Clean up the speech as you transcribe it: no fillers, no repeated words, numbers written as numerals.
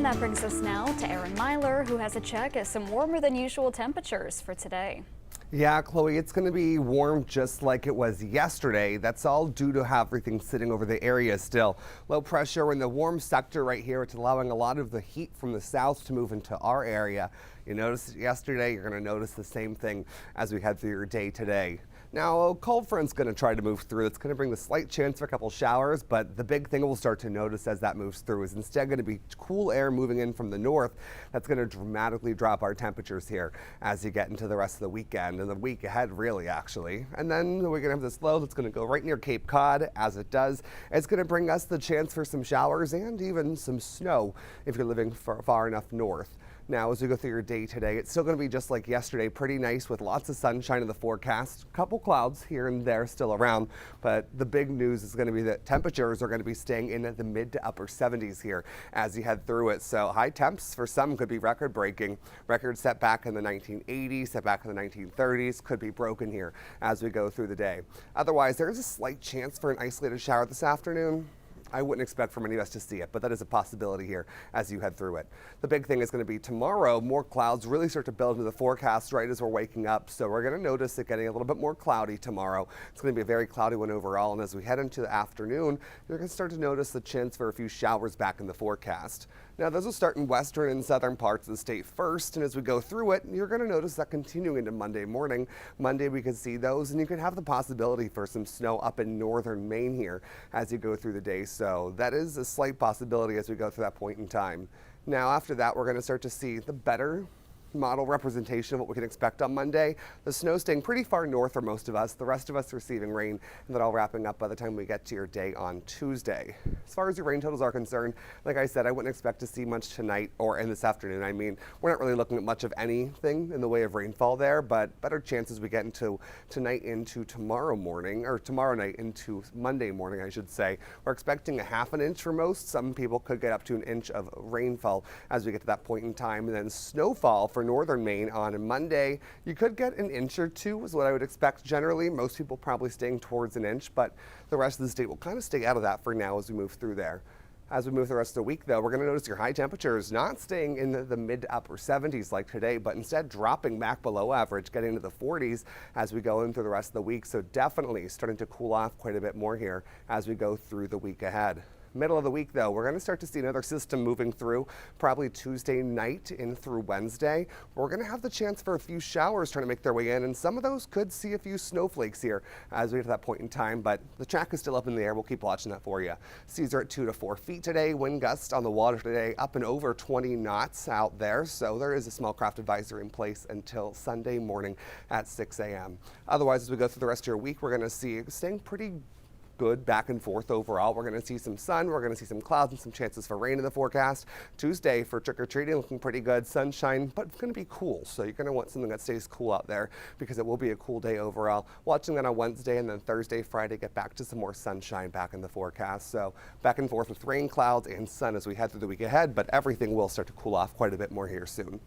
And that brings us now to Aaron Myler, who has a check at some warmer than usual temperatures for today. Yeah, Chloe, it's going to be warm just like it was yesterday. That's all due to everything sitting over the area still. Low pressure in the warm sector right here. It's allowing a lot of the heat from the south to move into our area. You noticed it yesterday. You're going to notice the same thing as we head through your day today. Now, a cold front's going to try to move through. It's going to bring the slight chance for a couple showers, but the big thing we'll start to notice as that moves through is instead going to be cool air moving in from the north. That's going to dramatically drop our temperatures here as you get into the rest of the weekend and the week ahead, really, actually. And then we're going to have this low that's going to go right near Cape Cod. As it does, it's going to bring us the chance for some showers and even some snow if you're living far enough north. Now, as we go through your day today, it's still going to be just like yesterday, pretty nice with lots of sunshine in the forecast. A couple clouds here and there still around, but the big news is going to be that temperatures are going to be staying in the mid to upper 70s here as you head through it. So high temps for some could be record breaking. Records set back in the 1980s, set back in the 1930s could be broken here as we go through the day. Otherwise, there is a slight chance for an isolated shower this afternoon. I wouldn't expect for many of us to see it, but that is a possibility here as you head through it. The big thing is going to be tomorrow. More clouds really start to build into the forecast right as we're waking up. So we're going to notice it getting a little bit more cloudy tomorrow. It's going to be a very cloudy one overall. And as we head into the afternoon, you're going to start to notice the chance for a few showers back in the forecast. Now, those will start in western and southern parts of the state first, and as we go through it, you're going to notice that continuing into Monday morning. Monday, we could see those, and you could have the possibility for some snow up in northern Maine here as you go through the day. So that is a slight possibility as we go through that point in time. Now, after that, we're going to start to see the better model representation of what we can expect on Monday. The snow staying pretty far north for most of us, the rest of us receiving rain, and that all wrapping up by the time we get to your day on Tuesday. As far as your rain totals are concerned, like I said, I wouldn't expect to see much tonight or in this afternoon. I mean, we're not really looking at much of anything in the way of rainfall there, but better chances we get into tonight into tomorrow morning, or tomorrow night into Monday morning, I should say. We're expecting a half an inch for most. Some people could get up to an inch of rainfall as we get to that point in time, and then snowfall for northern Maine on Monday. You could get an inch or two is what I would expect generally. Most people probably staying towards an inch, but the rest of the state will kind of stay out of that for now as we move through there. As we move the rest of the week, though, we're going to notice your high temperatures not staying in the mid to upper 70s like today, but instead dropping back below average, getting into the 40s as we go into the rest of the week. So definitely starting to cool off quite a bit more here as we go through the week ahead. Middle of the week, though, we're going to start to see another system moving through probably Tuesday night in through Wednesday. We're going to have the chance for a few showers trying to make their way in, and some of those could see a few snowflakes here as we get to that point in time, but the track is still up in the air. We'll keep watching that for you. Seas are at 2 to 4 feet today. Wind gusts on the water today up and over 20 knots out there, so there is a small craft advisory in place until Sunday morning at 6 a.m. Otherwise, as we go through the rest of your week, we're going to see staying pretty good back and forth overall. We're going to see some sun, we're going to see some clouds and some chances for rain in the forecast. Tuesday for trick-or-treating looking pretty good, sunshine, but it's going to be cool. So you're going to want something that stays cool out there because it will be a cool day overall. Watching that on Wednesday, and then Thursday, Friday, get back to some more sunshine back in the forecast. So back and forth with rain, clouds, and sun as we head through the week ahead, but everything will start to cool off quite a bit more here soon.